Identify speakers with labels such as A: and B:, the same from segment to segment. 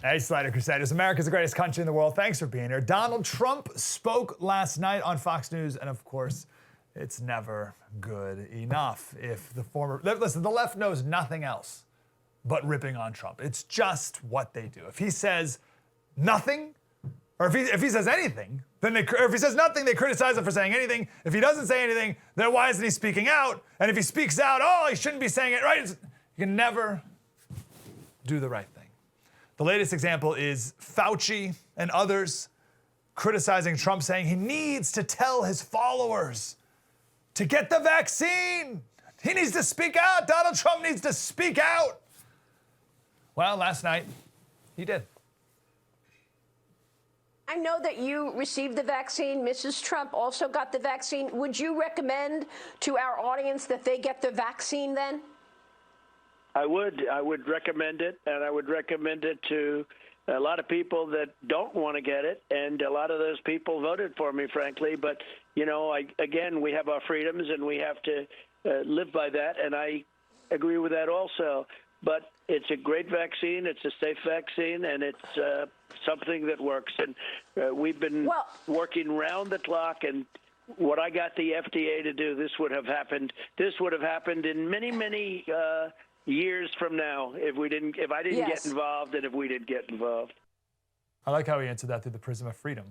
A: Hey, Slater Crusaders. America's the greatest country in the world. Thanks for being here. Donald Trump spoke last night on Fox News, and of course, it's never good enough if the former... Listen, the left knows nothing else but ripping on Trump. It's just what they do. If he says nothing, or if he says anything, then or if he says nothing, they criticize him for saying anything. If he doesn't say anything, then why isn't he speaking out? And if he speaks out, oh, he shouldn't be saying it, right? You can never do the right thing. The latest example is Fauci and others criticizing Trump, saying he needs to tell his followers to get the vaccine. He needs to speak out. Donald Trump needs to speak out. Well, last night, he did.
B: I know that you received the vaccine. Mrs. Trump also got the vaccine. Would you recommend to our audience that they get the vaccine then?
C: I would recommend it, and I would recommend it to a lot of people that don't want to get it, and a lot of those people voted for me, frankly. But, you know, again, we have our freedoms, and we have to live by that, and I agree with that also. But it's a great vaccine, it's a safe vaccine, and it's something that works. And we've been working round the clock, and what I got the FDA to do, this would have happened in many, many years from now if I didn't get involved and if we didn't get involved.
A: I like how he answered that through the prism of freedom,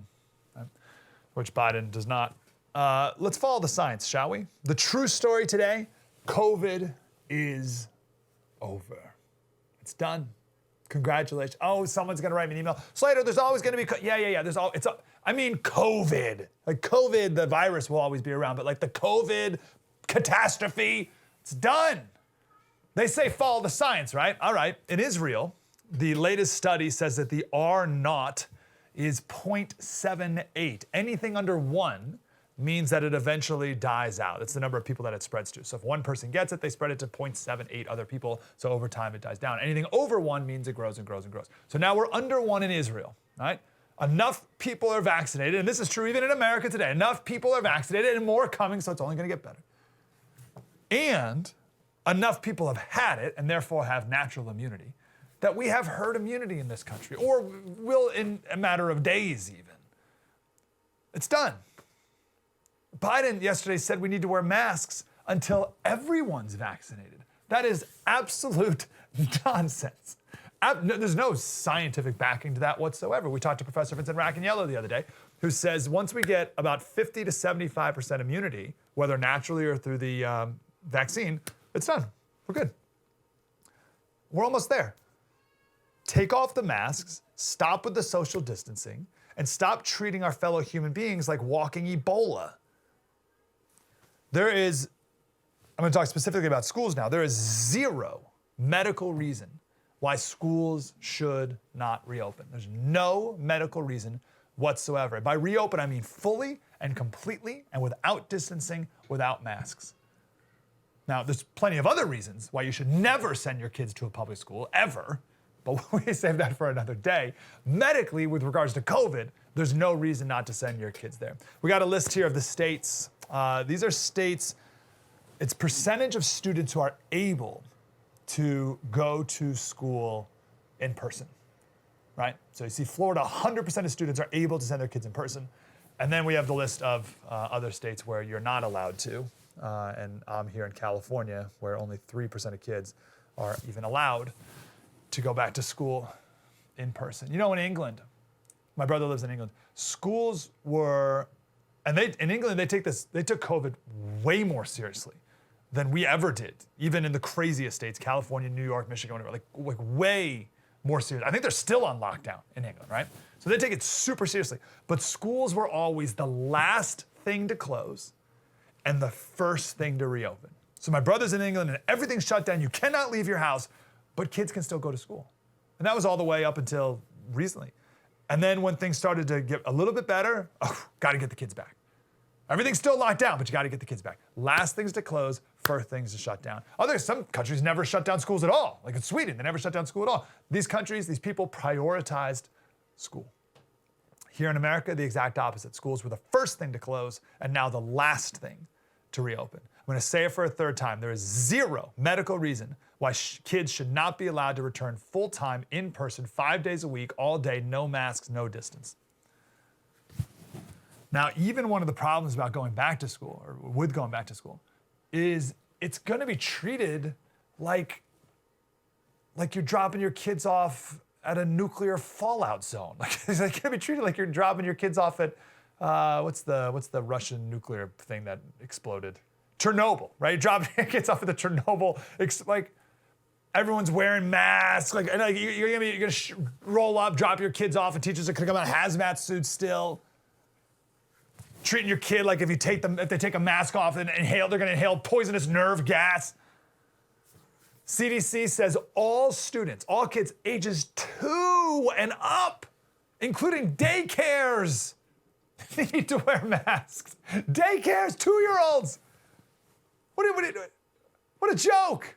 A: which Biden does not. Let's follow the science, shall we? The true story today, COVID is over. It's done. Congratulations. Oh, someone's going to write me an email. Slater, there's always going to be, I mean COVID. Like COVID, the virus will always be around, but like the COVID catastrophe, it's done. They say follow the science, right? All right, in Israel, the latest study says that the R naught is 0.78. Anything under 1 means that it eventually dies out. That's the number of people that it spreads to. So if one person gets it, they spread it to 0.78 other people. So over time, it dies down. Anything over 1 means it grows and grows and grows. So now we're under 1 in Israel, right? Enough people are vaccinated, and this is true even in America today. Enough people are vaccinated and more are coming, so it's only going to get better. And enough people have had it and therefore have natural immunity that we have herd immunity in this country, or will in a matter of days even. It's done. Biden yesterday said we need to wear masks until everyone's vaccinated. That is absolute nonsense. There's no scientific backing to that whatsoever. We talked to Professor Vincent Racaniello the other day, who says once we get about 50 to 75% immunity, whether naturally or through the vaccine, it's done. We're good. We're almost there. Take off the masks, stop with the social distancing, and stop treating our fellow human beings like walking Ebola. I'm going to talk specifically about schools now. There is zero medical reason why schools should not reopen. There's no medical reason whatsoever. By reopen, I mean fully and completely and without distancing, without masks. Now, there's plenty of other reasons why you should never send your kids to a public school, ever, but we save that for another day. Medically, with regards to COVID, there's no reason not to send your kids there. We got a list here of the states. These are states, it's percentage of students who are able to go to school in person, right? So you see Florida, 100% of students are able to send their kids in person. And then we have the list of other states where you're not allowed to. And I'm here in California, where only 3% of kids are even allowed to go back to school in person. You know, in England, my brother lives in England, schools were, and in England, they took COVID way more seriously than we ever did, even in the craziest states, California, New York, Michigan, whatever, like way more serious. I think they're still on lockdown in England, right? So they take it super seriously. But schools were always the last thing to close and the first thing to reopen. So my brother's in England and everything's shut down. You cannot leave your house, but kids can still go to school. And that was all the way up until recently. And then when things started to get a little bit better, got to get the kids back. Everything's still locked down, but you got to get the kids back. Last things to close, first things to shut down. Some countries never shut down schools at all. Like in Sweden, they never shut down school at all. These countries, these people prioritized school. Here in America, the exact opposite. Schools were the first thing to close and now the last thing to reopen. going to say it for a third time. There is zero medical reason why kids should not be allowed to return full-time in person 5 days a week, all day, no masks, no distance. Now, even one of the problems about going back to school, or with going back to school, is it's going to be treated like you're dropping your kids off at a nuclear fallout zone. Like it's going to be treated like you're dropping your kids off at what's the Russian nuclear thing that exploded? Chernobyl, right? You're dropping your kids off at the Chernobyl. Like everyone's wearing masks. Like, and like you're gonna roll up, drop your kids off, and teachers are gonna come out in hazmat suits still. Treating your kid like if they take a mask off and inhale, they're gonna inhale poisonous nerve gas. CDC says all students, all kids ages 2 and up, including daycares, they need to wear masks. Daycares, 2-year-olds. What a joke.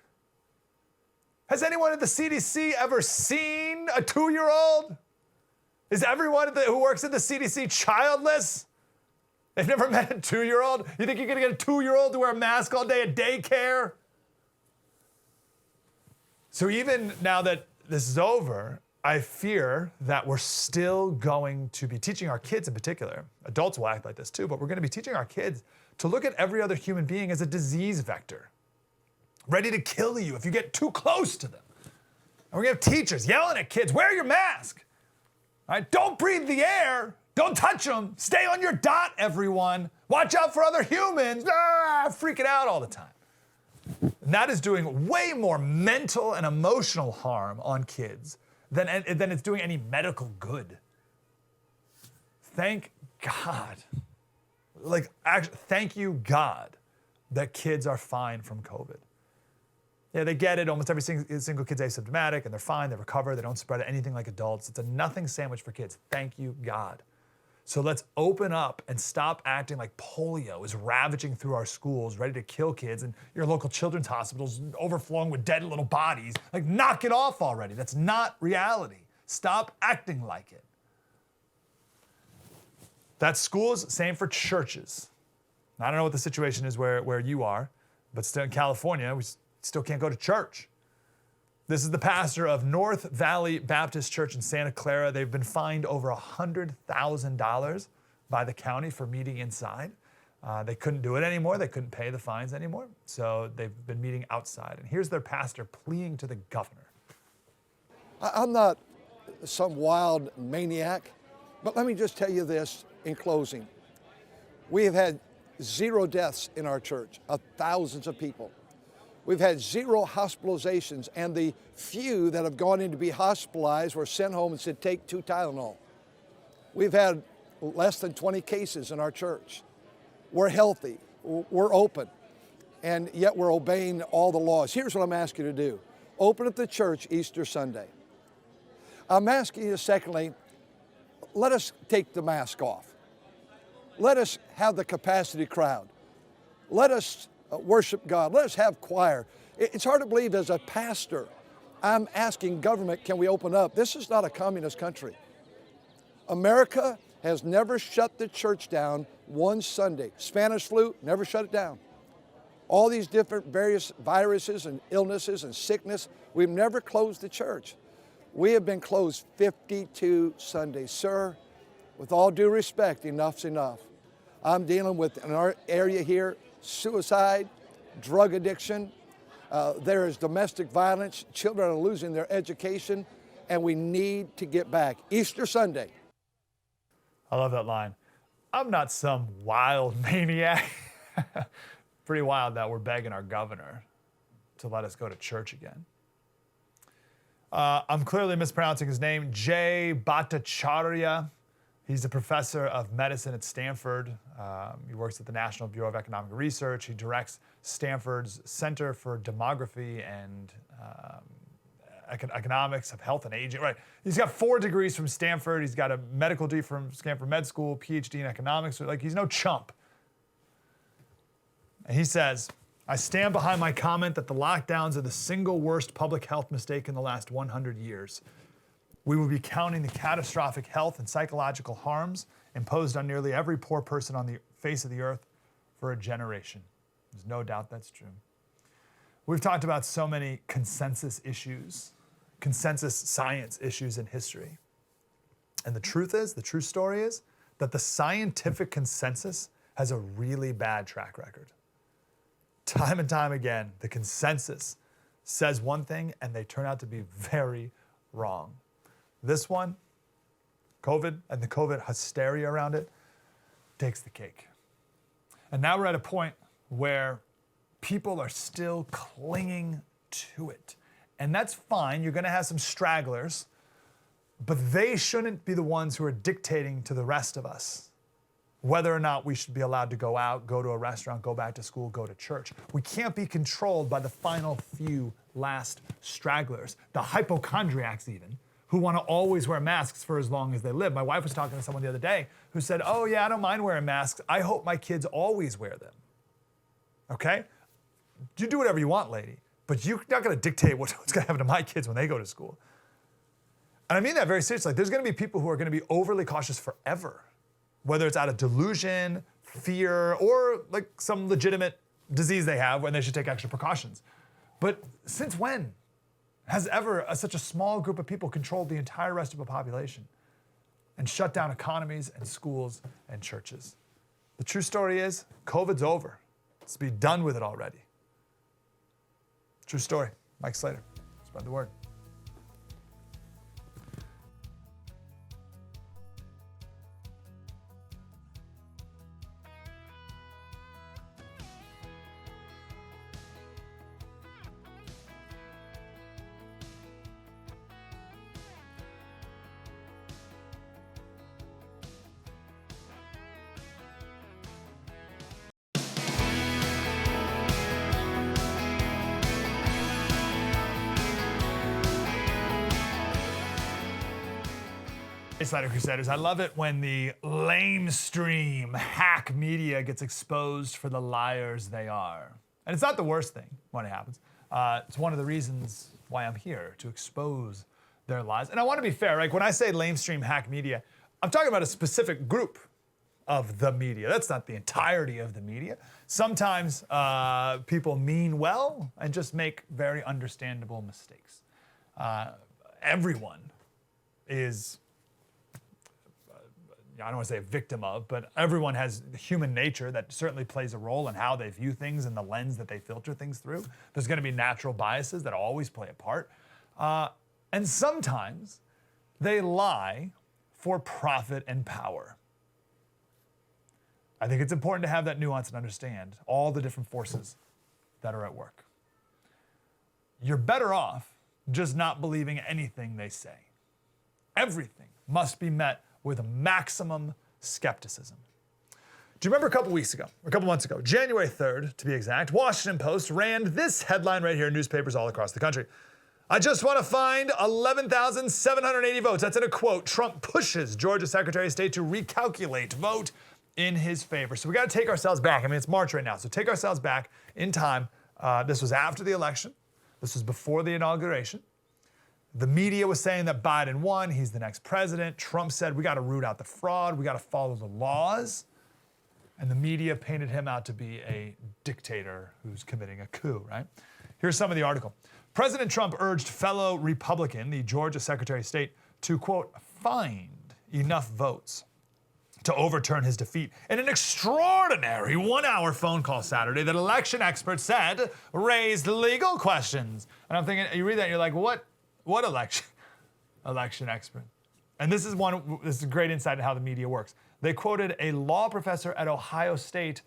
A: Has anyone at the CDC ever seen a 2-year-old? Is everyone who works at the CDC childless? They've never met a 2-year-old? You think you're gonna get a 2-year-old to wear a mask all day at daycare? So even now that this is over, I fear that we're still going to be teaching our kids in particular, adults will act like this too, but we're gonna be teaching our kids to look at every other human being as a disease vector, ready to kill you if you get too close to them. And we're gonna have teachers yelling at kids, wear your mask. All right, don't breathe the air. Don't touch them. Stay on your dot, everyone. Watch out for other humans. Freaking out all the time. And that is doing way more mental and emotional harm on kids than it's doing any medical good. Thank God. Thank you, God, that kids are fine from COVID. Yeah, they get it. Almost every single kid's asymptomatic, and they're fine. They recover. They don't spread it anything like adults. It's a nothing sandwich for kids. Thank you, God. So let's open up and stop acting like polio is ravaging through our schools, ready to kill kids, and your local children's hospitals overflowing with dead little bodies. Like, knock it off already. That's not reality. Stop acting like it. That's schools, same for churches. I don't know what the situation is where you are, but still in California, we still can't go to church. This is the pastor of North Valley Baptist Church in Santa Clara. They've been fined over $100,000 by the county for meeting inside. They couldn't do it anymore. They couldn't pay the fines anymore. So they've been meeting outside. And here's their pastor pleading to the governor.
D: I'm not some wild maniac, but let me just tell you this in closing. We have had 0 deaths in our church of thousands of people. We've had 0 hospitalizations, and the few that have gone in to be hospitalized were sent home and said, take 2 Tylenol. We've had less than 20 cases in our church. We're healthy, we're open, and yet we're obeying all the laws. Here's what I'm asking you to do. Open up the church Easter Sunday. I'm asking you, secondly, let us take the mask off. Let us have the capacity crowd. Let us worship God. Let us have choir. It's hard to believe as a pastor, I'm asking government, can we open up? This is not a communist country. America has never shut the church down one Sunday. Spanish flu, never shut it down. All these different various viruses and illnesses and sickness, we've never closed the church. We have been closed 52 Sundays. Sir, with all due respect, enough's enough. I'm dealing with, in our area here, suicide, drug addiction, there is domestic violence, children are losing their education, and we need to get back. Easter Sunday.
A: I love that line. I'm not some wild maniac. Pretty wild that we're begging our governor to let us go to church again. I'm clearly mispronouncing his name, Jay Bhattacharya. He's a professor of medicine at Stanford. He works at the National Bureau of Economic Research. He directs Stanford's Center for Demography and Economics of Health and Aging. Right. He's got 4 degrees from Stanford. He's got a medical degree from Stanford Med School, PhD in economics. Like, he's no chump. And he says, I stand behind my comment that the lockdowns are the single worst public health mistake in the last 100 years. We will be counting the catastrophic health and psychological harms imposed on nearly every poor person on the face of the earth for a generation. There's no doubt that's true. We've talked about so many consensus issues, consensus science issues in history. And the truth is, the true story is, that the scientific consensus has a really bad track record. Time and time again, the consensus says one thing and they turn out to be very wrong. This one, COVID and the COVID hysteria around it, takes the cake. And now we're at a point where people are still clinging to it. And that's fine. You're going to have some stragglers, but they shouldn't be the ones who are dictating to the rest of us whether or not we should be allowed to go out, go to a restaurant, go back to school, go to church. We can't be controlled by the final few last stragglers, the hypochondriacs even, who want to always wear masks for as long as they live. My wife was talking to someone the other day who said, oh yeah, I don't mind wearing masks. I hope my kids always wear them. Okay? You do whatever you want, lady, but you're not going to dictate what's going to happen to my kids when they go to school. And I mean that very seriously. There's going to be people who are going to be overly cautious forever, whether it's out of delusion, fear, or like some legitimate disease they have when they should take extra precautions. But since when has ever such a small group of people controlled the entire rest of a population and shut down economies and schools and churches? The true story is COVID's over. Let's be done with it already. True story. Mike Slater. Spread the word. Hey, Slater Crusaders, I love it when the lamestream hack media gets exposed for the liars they are. And it's not the worst thing when it happens. It's one of the reasons why I'm here, to expose their lies. And I want to be fair, right? When I say lamestream hack media, I'm talking about a specific group of the media. That's not the entirety of the media. Sometimes people mean well and just make very understandable mistakes. Everyone is, I don't want to say a victim of, but everyone has human nature that certainly plays a role in how they view things and the lens that they filter things through. There's going to be natural biases that always play a part. And sometimes they lie for profit and power. I think it's important to have that nuance and understand all the different forces that are at work. You're better off just not believing anything they say. Everything must be met with maximum skepticism. Do you remember a couple weeks ago, or a couple months ago, January 3rd to be exact, Washington Post ran this headline right here in newspapers all across the country. I just want to find 11,780 votes. That's in a quote. Trump pushes Georgia Secretary of State to recalculate vote in his favor. So we got to take ourselves back. I mean, it's March right now, so take ourselves back in time. This was after the election. This was before the inauguration. The media was saying that Biden won, he's the next president. Trump said, we got to root out the fraud, we got to follow the laws. And the media painted him out to be a dictator who's committing a coup, right? Here's some of the article. President Trump urged fellow Republican, the Georgia Secretary of State, to, quote, find enough votes to overturn his defeat in an extraordinary 1-hour phone call Saturday that election experts said raised legal questions. And I'm thinking, you read that and you're like, what election expert? And this is a great insight into how the media works. They quoted a law professor at Ohio State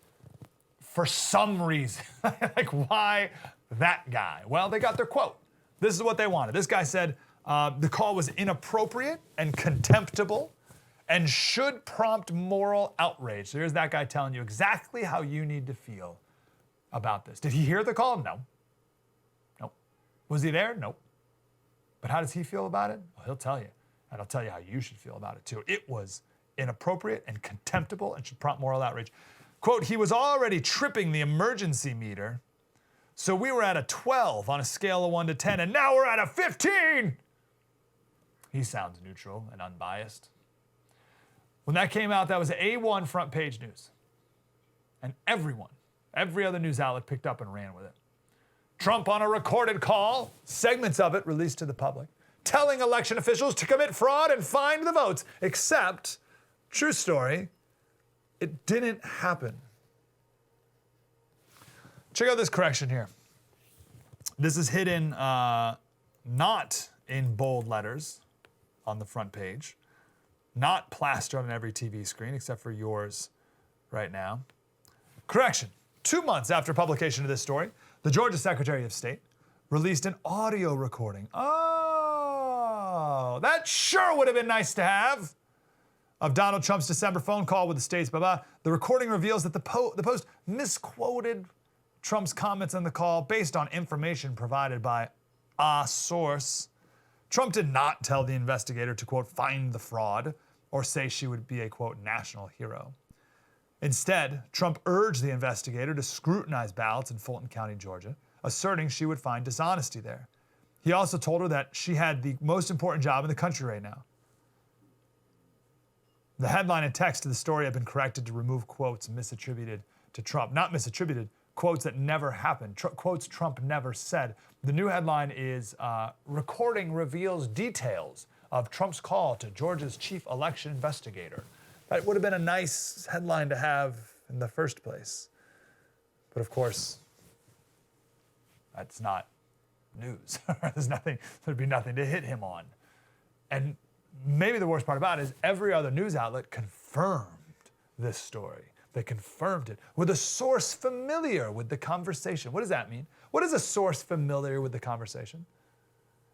A: for some reason. Like, why that guy? Well, they got their quote. This is what they wanted. This guy said the call was inappropriate and contemptible and should prompt moral outrage. So here's that guy telling you exactly how you need to feel about this. Did he hear the call? No. Nope. Was he there? Nope. But how does he feel about it? Well, he'll tell you. And I'll tell you how you should feel about it too. It was inappropriate and contemptible and should prompt moral outrage. Quote, he was already tripping the emergency meter, so we were at a 12 on a scale of 1 to 10, and now we're at a 15. He sounds neutral and unbiased. When that came out, that was A1 front page news. And everyone Every other news outlet picked up and ran with it. Trump on a recorded call, segments of it released to the public, telling election officials to commit fraud and find the votes. Except, true story, it didn't happen. Check out this correction here. This is hidden not in bold letters on the front page, not plastered on every TV screen except for yours right now. Correction. 2 months after publication of this story, the Georgia Secretary of State released an audio recording. Oh, that sure would have been nice to have. Of Donald Trump's December phone call with the state's blah. The recording reveals that the Post misquoted Trump's comments on the call based on information provided by a source. Trump did not tell the investigator to, quote, find the fraud or say she would be a, quote, national hero. Instead, Trump urged the investigator to scrutinize ballots in Fulton County, Georgia, asserting she would find dishonesty there. He also told her that she had the most important job in the country right now. The headline and text of the story have been corrected to remove quotes misattributed to Trump. Not misattributed, quotes that never happened, quotes Trump never said. The new headline is, recording reveals details of Trump's call to Georgia's chief election investigator. That would have been a nice headline to have in the first place. But of course, that's not news. There'd be nothing to hit him on. And maybe the worst part about it is every other news outlet confirmed this story. They confirmed it with a source familiar with the conversation. What does that mean? What is a source familiar with the conversation?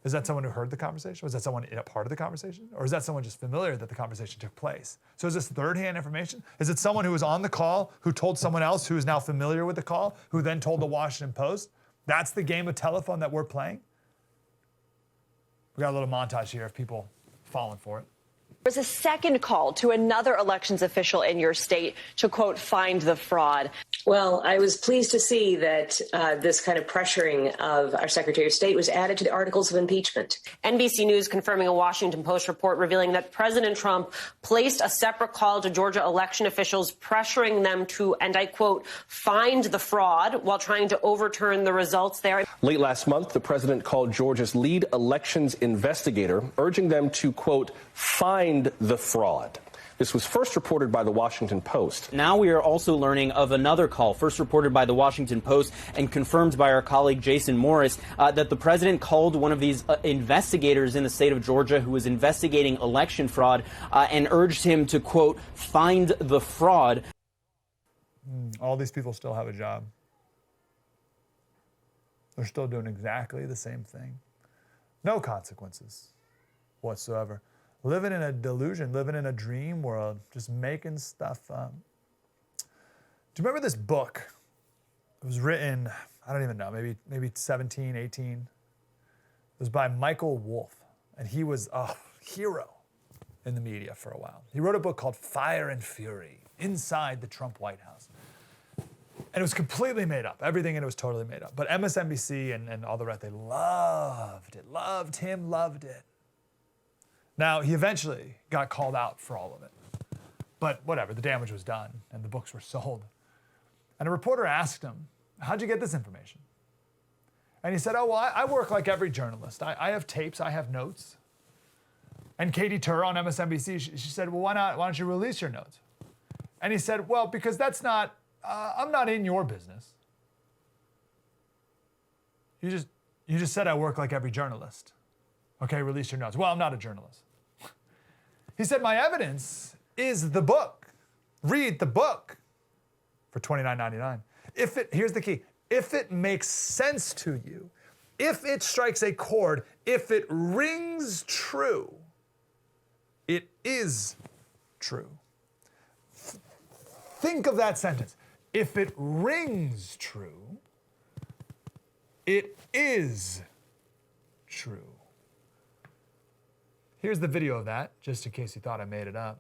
A: Is that someone who heard the conversation? Was that someone a part of the conversation? Or is that someone just familiar that the conversation took place? So is this third-hand information? Is it someone who was on the call, who told someone else who is now familiar with the call, who then told the Washington Post? That's the game of telephone that we're playing? We got a little montage here of people falling for it.
E: There was a second call to another elections official in your state to, quote, find the fraud.
F: Well, I was pleased to see that this kind of pressuring of our Secretary of State was added to the articles of impeachment.
E: NBC News confirming a Washington Post report revealing that President Trump placed a separate call to Georgia election officials, pressuring them to, and I quote, find the fraud while trying to overturn the results there.
G: Late last month, the president called Georgia's lead elections investigator, urging them to, quote, find the fraud. This was first reported by the Washington Post.
H: Now we are also learning of another call, first reported by the Washington Post and confirmed by our colleague Jason Morris, that the president called one of these investigators in the state of Georgia who was investigating election fraud and urged him to, quote, find the fraud.
A: All these people still have a job. They're still doing exactly the same thing. No consequences whatsoever. Living in a delusion, living in a dream world, just making stuff up. Do you remember this book? It was written, I don't even know, maybe 17, 18. It was by Michael Wolff, and he was a hero in the media for a while. He wrote a book called Fire and Fury, Inside the Trump White House. And it was completely made up. Everything in it was totally made up. But MSNBC and all the rest, they loved it, loved him, loved it. Now, he eventually got called out for all of it. But whatever, the damage was done, and the books were sold. And a reporter asked him, how'd you get this information? And he said, oh, well, I work like every journalist. I have tapes, I have notes. And Katie Tur on MSNBC, she said, well, why don't you release your notes? And he said, well, because that's not, I'm not in your business. You just said I work like every journalist. Okay, release your notes. Well, I'm not a journalist. He said, my evidence is the book. Read the book for $29.99. Here's the key. If it makes sense to you, if it strikes a chord, if it rings true, it is true. Think of that sentence. If it rings true, it is true. Here's the video of that, just in case you thought I made it up.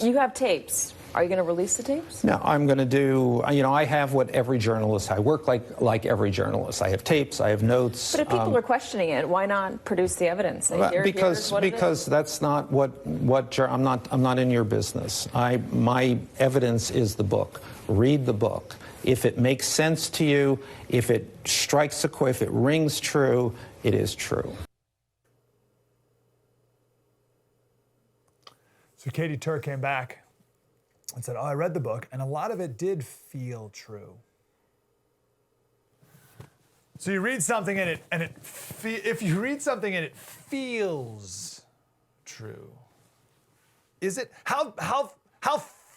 I: You have tapes. Are you going to release the tapes?
J: No, I'm going to do, I have what every journalist, I work like every journalist. I have tapes, I have notes.
I: But if people are questioning it, why not produce the evidence?
J: Because that's not I'm not in your business. My evidence is the book. Read the book. If it makes sense to you, if it strikes a chord, if it rings true, it is true.
A: So Katie Tur came back and said, I read the book, and a lot of it did feel true. So you read something and if you read something and it feels true, is it, how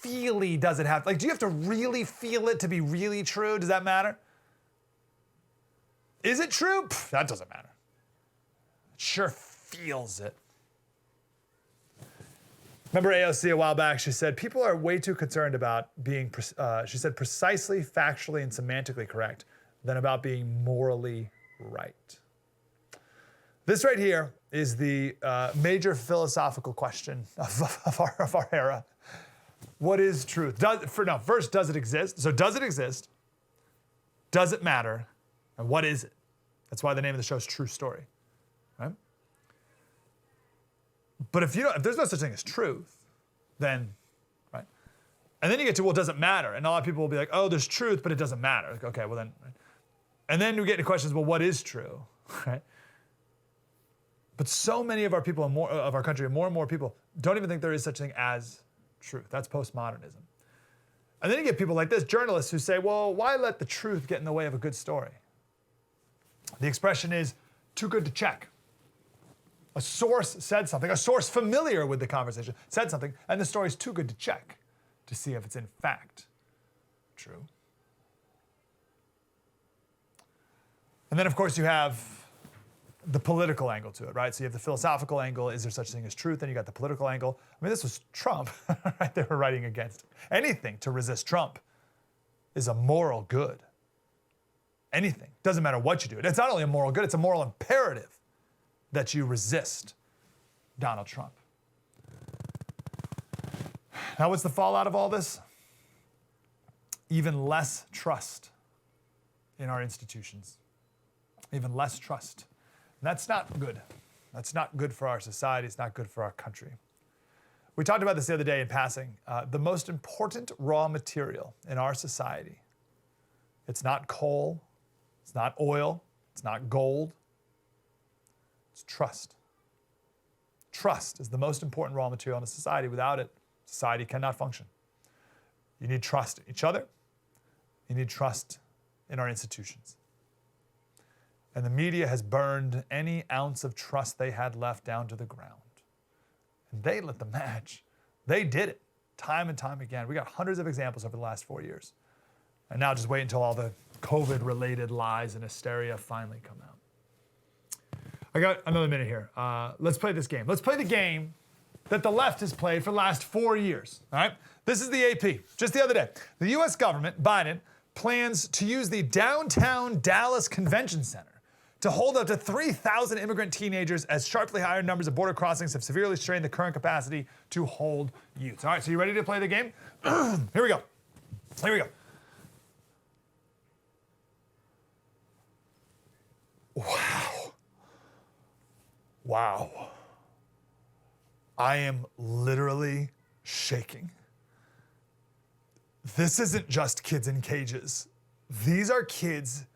A: feely does it have? Like, do you have to really feel it to be really true? Does that matter? Is it true? That doesn't matter. It sure feels it. Remember AOC a while back, she said, people are way too concerned about being, she said, precisely, factually, and semantically correct than about being morally right. This right here is the major philosophical question of our era. What is truth? First, does it exist? So does it exist? Does it matter? And what is it? That's why the name of the show is True Story, right? But if there's no such thing as truth, then, right? And then you get to, well, does it matter? And a lot of people will be like, oh, there's truth, but it doesn't matter. Like, okay, well then, right? And then we get into questions, well, what is true, right? But so many of our people, of our country, more and more people don't even think there is such thing as truth. That's postmodernism. And then you get people like this, journalists who say, well, why let the truth get in the way of a good story? The expression is too good to check. A source said something, a source familiar with the conversation said something, and the story's too good to check to see if it's in fact true. And then, of course, you have the political angle to it, right? So you have the philosophical angle, is there such thing as truth? Then you got the political angle. I mean, this was Trump, right? They were writing against it. Anything to resist Trump is a moral good. Anything. Doesn't matter what you do. It's not only a moral good, it's a moral imperative that you resist Donald Trump. Now, what's the fallout of all this? Even less trust in our institutions. Even less trust. And that's not good. That's not good for our society. It's not good for our country. We talked about this the other day in passing. The most important raw material in our society, it's not coal, it's not oil, it's not gold, it's trust. Trust is the most important raw material in a society. Without it, society cannot function. You need trust in each other. You need trust in our institutions. And the media has burned any ounce of trust they had left down to the ground. And they lit the match. They did it time and time again. We got hundreds of examples over the last 4 years. And now just wait until all the COVID-related lies and hysteria finally come out. I got another minute here. Let's play this game. Let's play the game that the left has played for the last 4 years. All right? This is the AP. Just the other day, the U.S. government, Biden, plans to use the downtown Dallas Convention Center to hold up to 3,000 immigrant teenagers as sharply higher numbers of border crossings have severely strained the current capacity to hold youths. All right, so you ready to play the game? Here we go. Here we go. Wow. Wow. I am literally shaking. This isn't just kids in cages. These are kids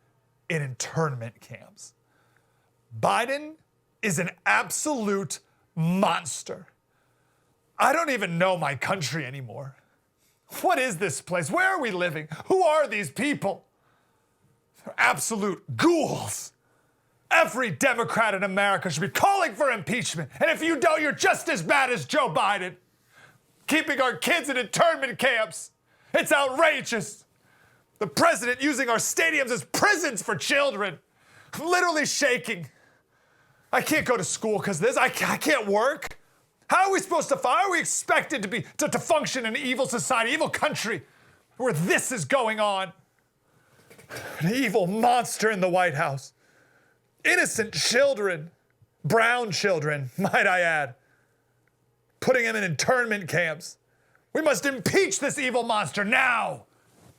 A: in internment camps. Biden is an absolute monster. I don't even know my country anymore. What is this place? Where are we living? Who are these people? They're absolute ghouls. Every Democrat in America should be calling for impeachment. And if you don't, you're just as bad as Joe Biden. Keeping our kids in internment camps. It's outrageous. The president using our stadiums as prisons for children. I'm literally shaking. I can't go to school because of this. I can't work. How are we supposed to How are we expected to function in an evil society, evil country where this is going on? An evil monster in the White House. Innocent children, brown children, might I add, putting them in internment camps. We must impeach this evil monster now.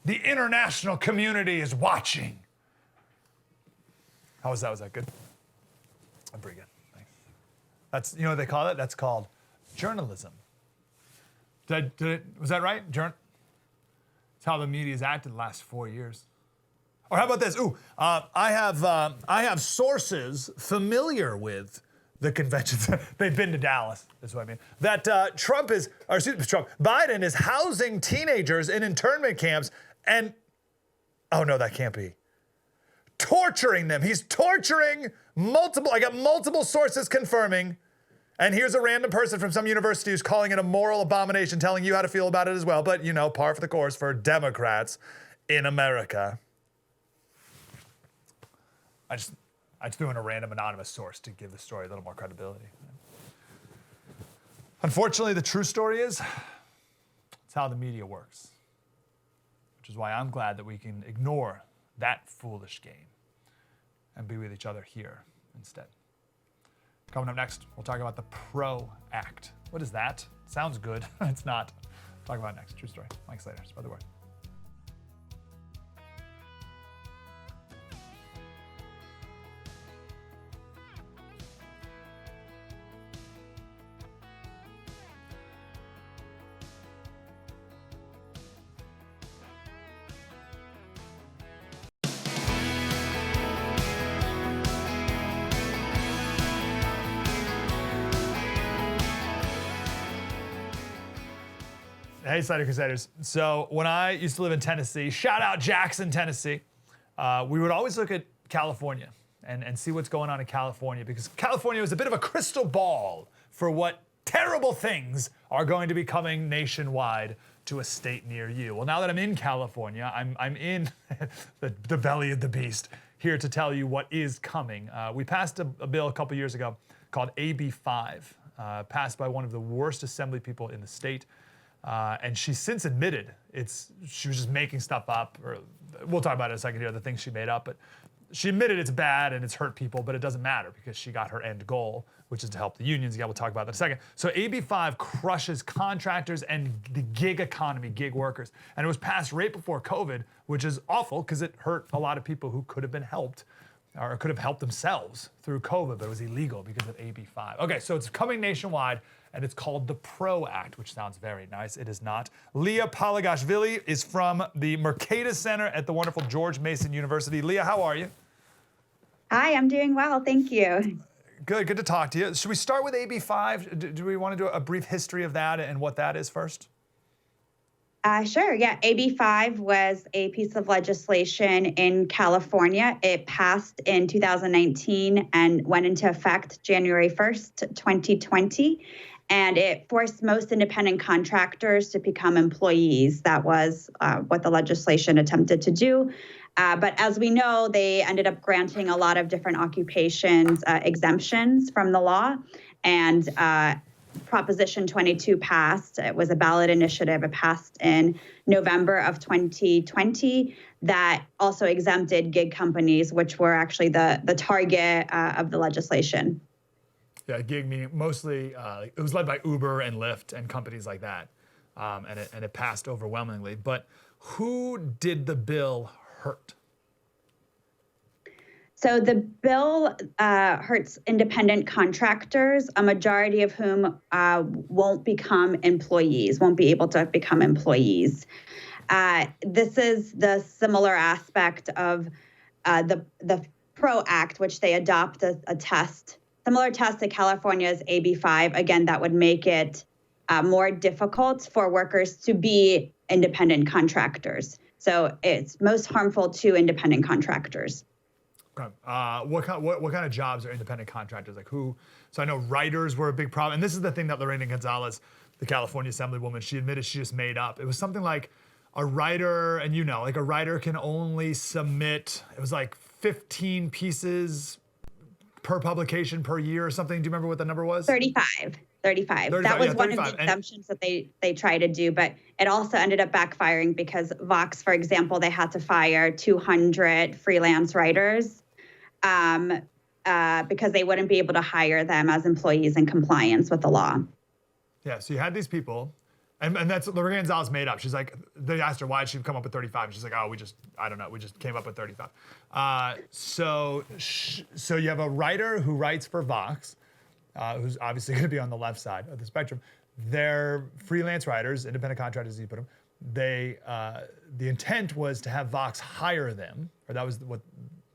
A: The international community is watching. How was that? Was that good? I'm pretty good. Thanks. That's, you know what they call it? That's called journalism. Was that right? It's how the media's acted the last 4 years. Or how about this? I have sources familiar with the convention. They've been to Dallas. That's what I mean. That Biden is housing teenagers in internment camps and, oh no, that can't be. Torturing them. He's torturing multiple. I got multiple sources confirming. And here's a random person from some university who's calling it a moral abomination, telling you how to feel about it as well. But, you know, par for the course for Democrats in America. I just threw in a random anonymous source to give the story a little more credibility. Unfortunately, the true story is it's how the media works, which is why I'm glad that we can ignore that foolish game and be with each other here instead. Coming up next, we'll talk about the PRO Act. What is that? Sounds good. It's not. Talk about it next. True story. Mike Slater, spread the word. Hey, Slater Crusaders. So when I used to live in Tennessee, shout out Jackson, Tennessee, we would always look at California and see what's going on in California, because California was a bit of a crystal ball for what terrible things are going to be coming nationwide to a state near you. Well, now that I'm in California, I'm in the belly of the beast, here to tell you what is coming. We passed a bill a couple years ago called AB 5, passed by one of the worst assembly people in the state. And she's since admitted she was just making stuff up, or we'll talk about it in a second here, the things she made up, but she admitted it's bad and it's hurt people, but it doesn't matter because she got her end goal, which is to help the unions. Yeah, we'll talk about that in a second. So AB 5 crushes contractors and the gig economy, gig workers. And it was passed right before COVID, which is awful because it hurt a lot of people who could have been helped or could have helped themselves through COVID, but it was illegal because of AB 5. Okay, so it's coming nationwide, and it's called the PRO Act, which sounds very nice. It is not. Leah Palagashvili is from the Mercatus Center at the wonderful George Mason University. Leah, how are you?
K: Hi, I'm doing well, thank you.
A: Good to talk to you. Should we start with AB 5? Do we want to do a brief history of that and what that is first?
K: Sure, yeah. AB 5 was a piece of legislation in California. It passed in 2019 and went into effect January 1st, 2020. And it forced most independent contractors to become employees. That was what the legislation attempted to do. But as we know, they ended up granting a lot of different occupations exemptions from the law. And Proposition 22 passed. It was a ballot initiative. It passed in November of 2020 that also exempted gig companies, which were actually the target of the legislation.
A: Yeah, gig meaning mostly, it was led by Uber and Lyft and companies like that. And it passed overwhelmingly. But who did the bill hurt?
K: So the bill hurts independent contractors, a majority of whom won't become employees, won't be able to become employees. This is the similar aspect of the PRO Act, which they adopt a test, similar test to California's AB 5. Again, that would make it more difficult for workers to be independent contractors. So it's most harmful to independent contractors.
A: Okay. What kind of jobs are independent contractors? Like who? So I know writers were a big problem. And this is the thing that Lorena Gonzalez, the California Assemblywoman, she admitted she just made up. It was something like a writer, and like a writer can only submit, it was like 15 pieces per publication per year or something. Do you remember what the number was?
K: 35. That was one of the exemptions that they tried to do, but it also ended up backfiring because Vox, for example, they had to fire 200 freelance writers because they wouldn't be able to hire them as employees in compliance with the law.
A: Yeah, so you had these people And that's what Lorraine Gonzalez made up. She's like, they asked her why did she come up with 35. And she's like, oh, I don't know. We just came up with 35. So you have a writer who writes for Vox, who's obviously going to be on the left side of the spectrum. They're freelance writers, independent contractors, as you put them. The intent was to have Vox hire them, or that was what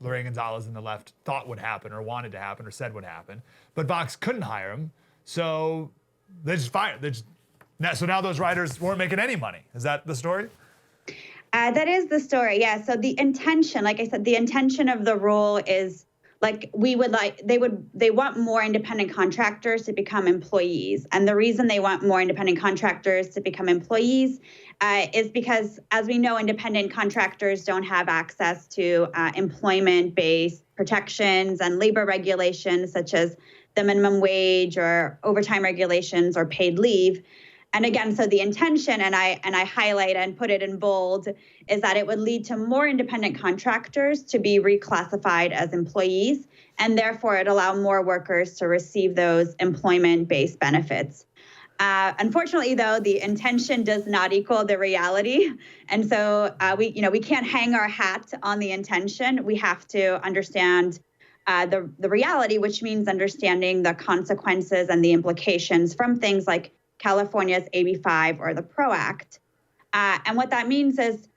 A: Lorraine Gonzalez and the left thought would happen, or wanted to happen, or said would happen. But Vox couldn't hire them, so they just fired. So now those writers weren't making any money. Is that the story?
K: That is the story, yeah. So the intention, like I said, the intention of the rule is they want more independent contractors to become employees. And the reason they want more independent contractors to become employees is because, as we know, independent contractors don't have access to employment-based protections and labor regulations, such as the minimum wage or overtime regulations or paid leave. And again, so the intention, and I highlight and put it in bold, is that it would lead to more independent contractors to be reclassified as employees, and therefore it allow more workers to receive those employment-based benefits. Unfortunately, though, the intention does not equal the reality, and so we can't hang our hat on the intention. We have to understand the reality, which means understanding the consequences and the implications from things like California's AB 5 or the PRO Act. And what that means is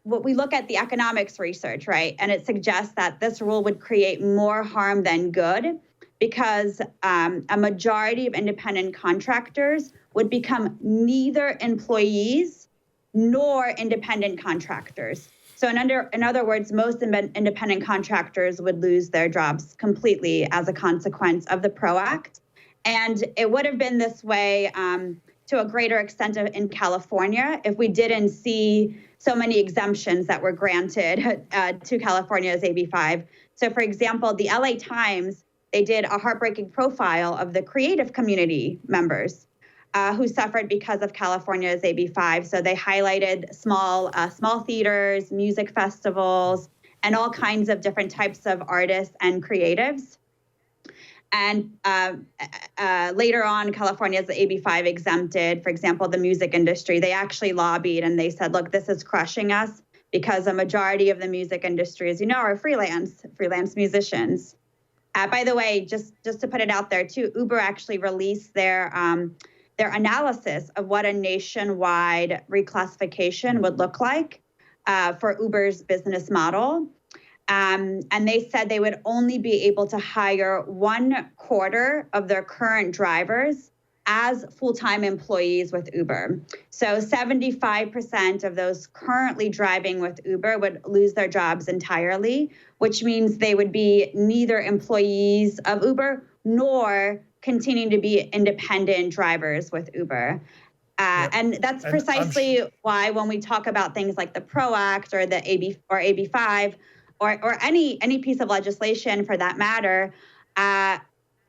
K: what we look at the economics research, right? And it suggests that this rule would create more harm than good because a majority of independent contractors would become neither employees nor independent contractors. So in other words, most independent contractors would lose their jobs completely as a consequence of the PRO Act. And it would have been this way to a greater extent in California if we didn't see so many exemptions that were granted to California's AB 5. So, for example, the LA Times, they did a heartbreaking profile of the creative community members who suffered because of California's AB 5. So they highlighted small theaters, music festivals, and all kinds of different types of artists and creatives. And later on, California's AB 5 exempted, for example, the music industry. They actually lobbied and they said, look, this is crushing us because a majority of the music industry, as you know, are freelance musicians. By the way, just to put it out there too, Uber actually released their analysis of what a nationwide reclassification would look like for Uber's business model. And they said they would only be able to hire 1/4 of their current drivers as full-time employees with Uber. So 75% of those currently driving with Uber would lose their jobs entirely, which means they would be neither employees of Uber nor continuing to be independent drivers with Uber. And that's precisely why when we talk about things like the PRO Act or the AB 5, or any piece of legislation for that matter,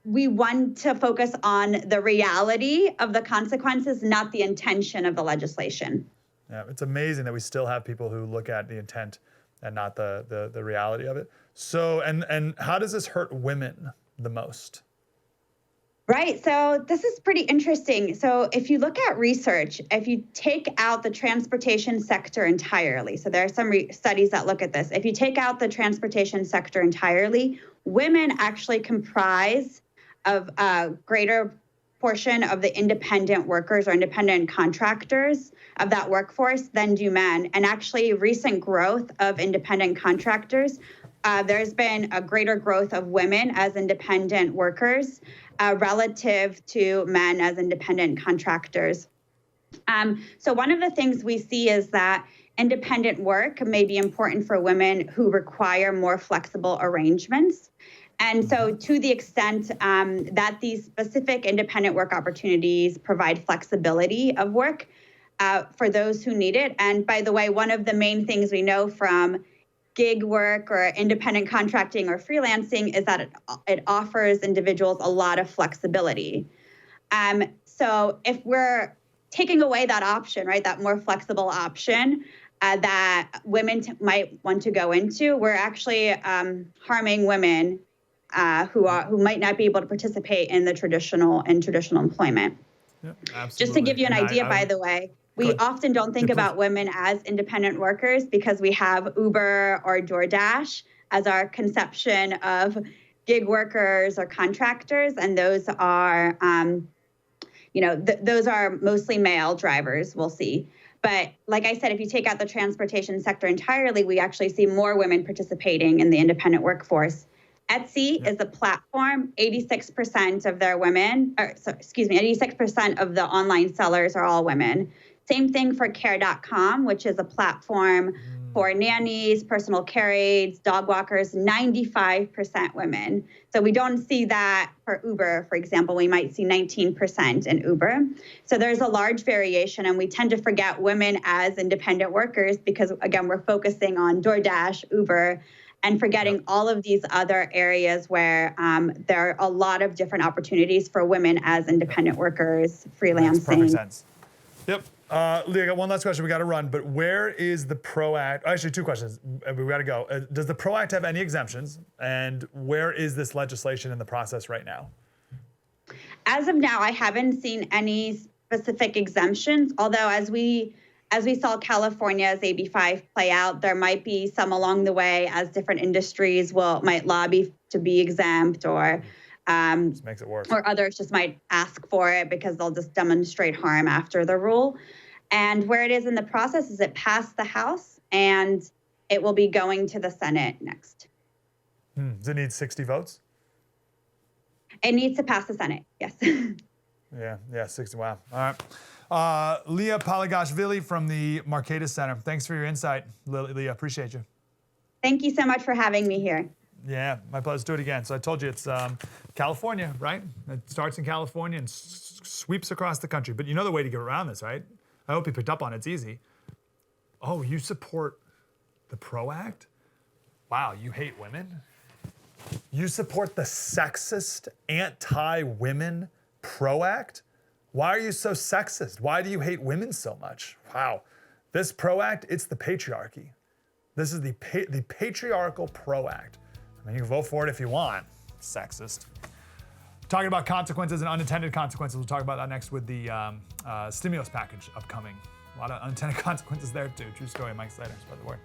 K: we want to focus on the reality of the consequences, not the intention of the legislation.
A: Yeah, it's amazing that we still have people who look at the intent and not the reality of it. So, and how does this hurt women the most?
K: Right. So this is pretty interesting. So if you look at research, if you take out the transportation sector entirely, so there are some studies that look at this. If you take out the transportation sector entirely, women actually comprise of a greater portion of the independent workers or independent contractors of that workforce than do men. And actually recent growth of independent contractors, there's been a greater growth of women as independent workers relative to men as independent contractors. So one of the things we see is that independent work may be important for women who require more flexible arrangements. And so to the extent that these specific independent work opportunities provide flexibility of work for those who need it. And by the way, one of the main things we know from gig work or independent contracting or freelancing is that it offers individuals a lot of flexibility. So if we're taking away that option, right, that more flexible option that women might want to go into, we're actually harming women who might not be able to participate in traditional employment.
A: absolutely.
K: Just to give you an idea, by the way, we often don't think about women as independent workers because we have Uber or DoorDash as our conception of gig workers or contractors, and those are, those are mostly male drivers, we'll see. But like I said, if you take out the transportation sector entirely, we actually see more women participating in the independent workforce. Etsy is a platform. 86% of their women, 86% of the online sellers are all women. Same thing for care.com, which is a platform for nannies, personal care aides, dog walkers, 95% women. So we don't see that for Uber, for example. We might see 19% in Uber. So there's a large variation, and we tend to forget women as independent workers because, again, we're focusing on DoorDash, Uber, and forgetting all of these other areas where there are a lot of different opportunities for women as independent workers, freelancing.
A: Makes perfect sense. Yep. Leah, I got one last question. We got to run, but where is the PRO Act? Actually, two questions. We got to go. Does the PRO Act have any exemptions? And where is this legislation in the process right now?
K: As of now, I haven't seen any specific exemptions, although as we saw California's AB5 play out, there might be some along the way as different industries might lobby to be exempt, or
A: just makes it worse.
K: Or others just might ask for it because they'll just demonstrate harm after the rule. And where it is in the process is it passed the House and it will be going to the Senate next.
A: Does it need 60 votes?
K: It needs to pass the Senate, yes.
A: Yeah, 60, wow. All right. Leah Palagashvili from the Marketa Center. Thanks for your insight, Leah, appreciate you.
K: Thank you so much for having me here.
A: Yeah, my pleasure. Let's do it again. So I told you it's California, right? It starts in California and sweeps across the country. But you know the way to get around this, right? I hope you picked up on it. It's easy. Oh, you support the PRO Act? Wow, you hate women? You support the sexist, anti-women PRO Act? Why are you so sexist? Why do you hate women so much? Wow. This PRO Act, it's the patriarchy. This is the patriarchal PRO Act. I mean, you can vote for it if you want. Sexist. Talking about consequences and unintended consequences. We'll talk about that next with the stimulus package upcoming. A lot of unintended consequences there too. True story, Mike Slater, spread the word.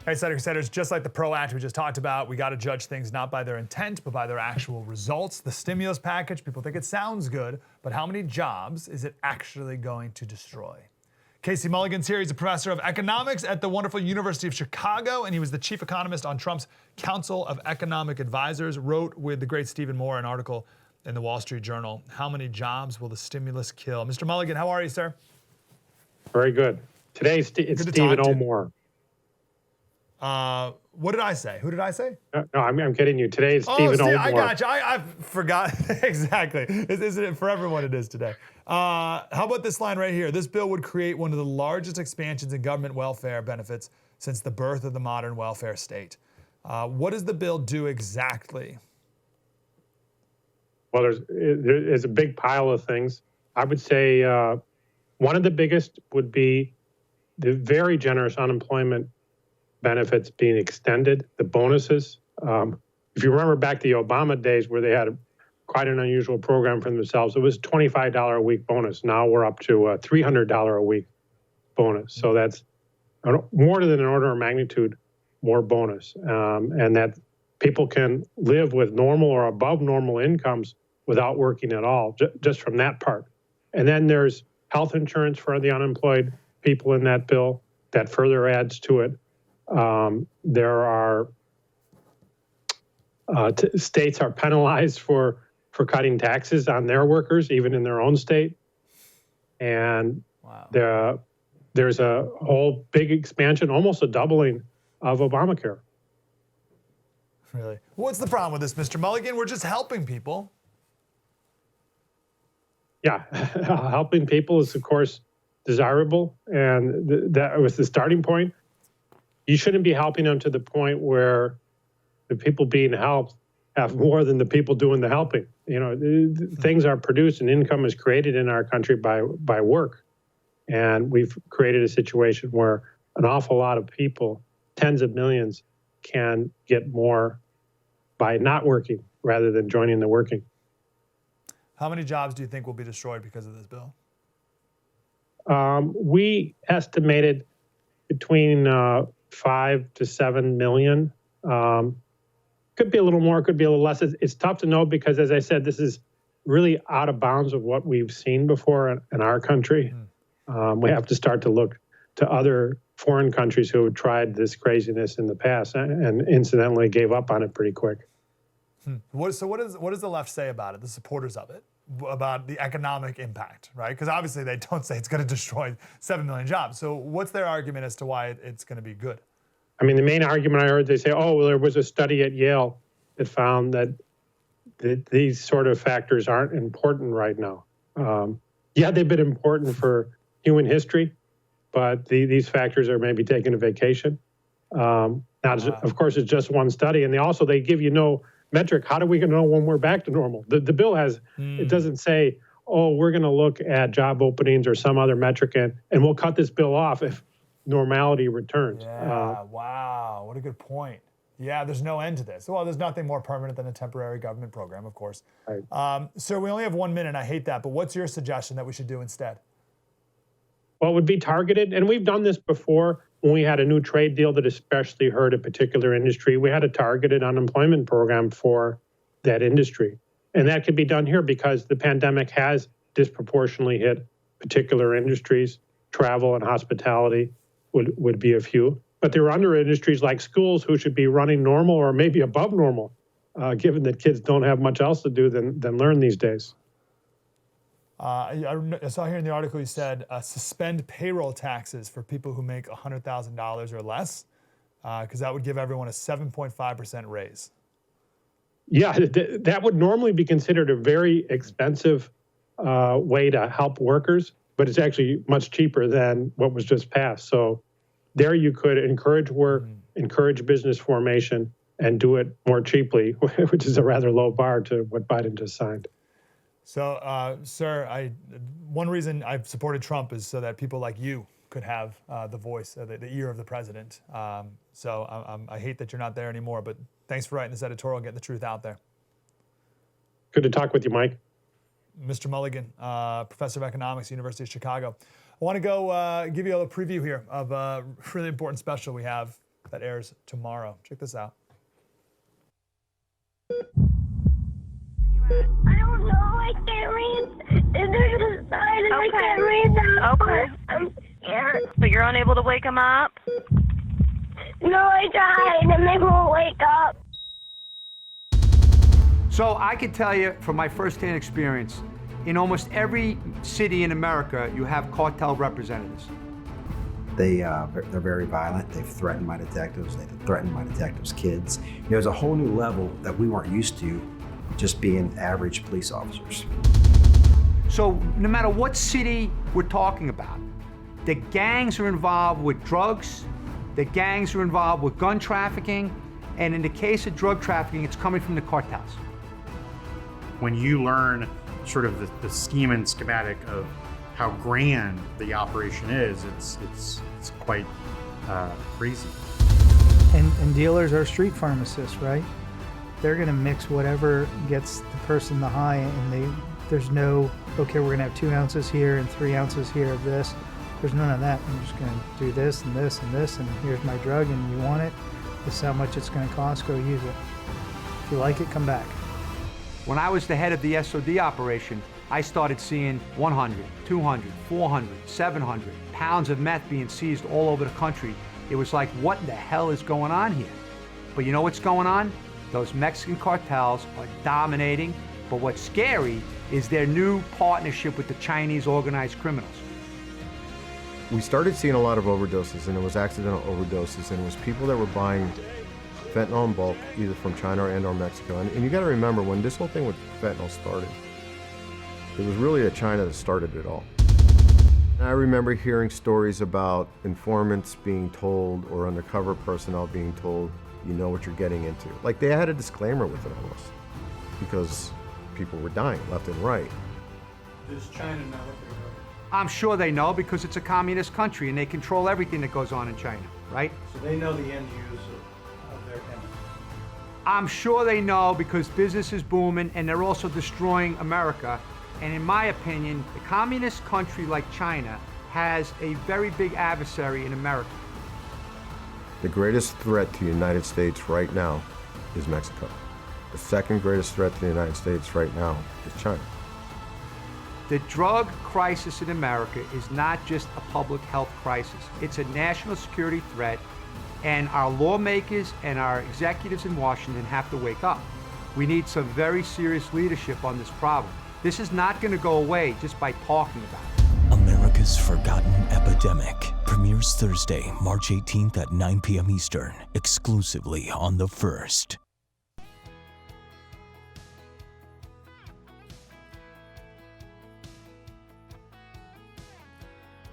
A: Hey, Crusaders, just like the PRO Act we just talked about, we got to judge things not by their intent, but by their actual results. The stimulus package, people think it sounds good, but how many jobs is it actually going to destroy? Casey Mulligan's here. He's a professor of economics at the wonderful University of Chicago, and he was the chief economist on Trump's Council of Economic Advisors, wrote with the great Stephen Moore an article in the Wall Street Journal. How many jobs will the stimulus kill? Mr. Mulligan, how are you, sir?
L: Very good. Today, it's Stephen O. Moore.
A: What did I say? Who did I say?
L: No, I'm kidding you. Today is Stephen O. Moore.
A: I got you. I forgot. Exactly. Isn't it for everyone it is today? How about this line right here? This bill would create one of the largest expansions in government welfare benefits since the birth of the modern welfare state. What does the bill do exactly?
L: Well, there's a big pile of things. I would say one of the biggest would be the very generous unemployment benefits being extended, the bonuses. If you remember back to the Obama days where they had quite an unusual program for themselves, it was $25 a week bonus. Now we're up to a $300 a week bonus. So that's more than an order of magnitude more bonus. And that people can live with normal or above normal incomes without working at all, just from that part. And then there's health insurance for the unemployed people in that bill that further adds to it. There are states are penalized for cutting taxes on their workers, even in their own state. And there's a whole big expansion, almost a doubling of Obamacare.
A: Really? What's the problem with this, Mr. Mulligan? We're just helping people.
L: Yeah, helping people is, of course, desirable. And that was the starting point. You shouldn't be helping them to the point where the people being helped have more than the people doing the helping. You know, things are produced and income is created in our country by work. And we've created a situation where an awful lot of people, tens of millions, can get more by not working rather than joining the working.
A: How many jobs do you think will be destroyed because of this bill?
L: We estimated between 5 to 7 million. Could be a little more, could be a little less. It's tough to know because, as I said, this is really out of bounds of what we've seen before in our country. We have to start to look to other foreign countries who have tried this craziness in the past and incidentally gave up on it pretty quick.
A: What does the left say about it, the supporters of it, about the economic impact, right? Because obviously they don't say it's going to destroy 7 million jobs. So what's their argument as to why it's going to be good?
L: I mean, the main argument I heard, they say, oh, well, there was a study at Yale that found that these sort of factors aren't important right now. Yeah, they've been important for human history, but these factors are maybe taking a vacation. Now, of course, it's just one study, and they give you no metric. How do we know when we're back to normal? The bill has, it doesn't say, oh, we're going to look at job openings or some other metric, and we'll cut this bill off if normality returns.
A: Yeah, wow, what a good point. Yeah, there's no end to this. Well, there's nothing more permanent than a temporary government program, of course. Right. Sir, we only have 1 minute. I hate that, but what's your suggestion that we should do instead?
L: Well, it would be targeted, and we've done this before when we had a new trade deal that especially hurt a particular industry. We had a targeted unemployment program for that industry. And that could be done here because the pandemic has disproportionately hit particular industries. Travel and hospitality would be a few. But there are other industries like schools who should be running normal or maybe above normal, given that kids don't have much else to do than learn these days.
A: I saw here in the article you said suspend payroll taxes for people who make $100,000 or less, because that would give everyone a 7.5% raise.
L: Yeah, that would normally be considered a very expensive way to help workers, but it's actually much cheaper than what was just passed. So there you could encourage work, encourage business formation, and do it more cheaply, which is a rather low bar to what Biden just signed.
A: So, sir, one reason I've supported Trump is so that people like you could have the voice, the ear of the president. So I hate that you're not there anymore, but thanks for writing this editorial and getting the truth out there.
L: Good to talk with you, Mike.
A: Mr. Mulligan, professor of economics, University of Chicago. I want to go give you a preview here of a really important special we have that airs tomorrow. Check this out.
M: I don't know. I can't read. There's a sign and I can't read that. Okay. I'm scared.
N: So you're unable to wake him up?
M: No, I tried and they won't wake up.
O: So I can tell you from my firsthand experience, in almost every city in America, you have cartel representatives.
P: They're very violent. They've threatened my detectives. They've threatened my detectives' kids. There's a whole new level that we weren't used to just being average police officers.
O: So no matter what city we're talking about, the gangs are involved with drugs, the gangs are involved with gun trafficking, and in the case of drug trafficking, it's coming from the cartels.
Q: When you learn sort of the scheme and schematic of how grand the operation is, it's quite crazy.
R: And dealers are street pharmacists, right? They're going to mix whatever gets the person the high, and there's no, okay, we're going to have 2 ounces here and 3 ounces here of this. There's none of that. I'm just going to do this and this and this, and here's my drug, and you want it. This is how much it's going to cost. Go use it. If you like it, come back.
O: When I was the head of the SOD operation, I started seeing 100, 200, 400, 700 pounds of meth being seized all over the country. It was like, what the hell is going on here? But you know what's going on? Those Mexican cartels are dominating, but what's scary is their new partnership with the Chinese organized criminals.
S: We started seeing a lot of overdoses, and it was accidental overdoses, and it was people that were buying fentanyl in bulk, either from China or Mexico. And you gotta remember, when this whole thing with fentanyl started, it was really China that started it all. And I remember hearing stories about informants being told, or undercover personnel being told, you know what you're getting into. Like, they had a disclaimer with it almost, because people were dying left and right.
T: Does China know what they're doing?
O: I'm sure they know, because it's a communist country and they control everything that goes on in China, right?
T: So they know the end use of their enemy.
O: I'm sure they know, because business is booming and they're also destroying America. And in my opinion, a communist country like China has a very big adversary in America.
S: The greatest threat to the United States right now is Mexico. The second greatest threat to the United States right now is China.
O: The drug crisis in America is not just a public health crisis. It's a national security threat, and our lawmakers and our executives in Washington have to wake up. We need some very serious leadership on this problem. This is not going to go away just by talking about it.
U: America's Forgotten Epidemic premieres Thursday, March 18th at 9 p.m. Eastern, exclusively on The First.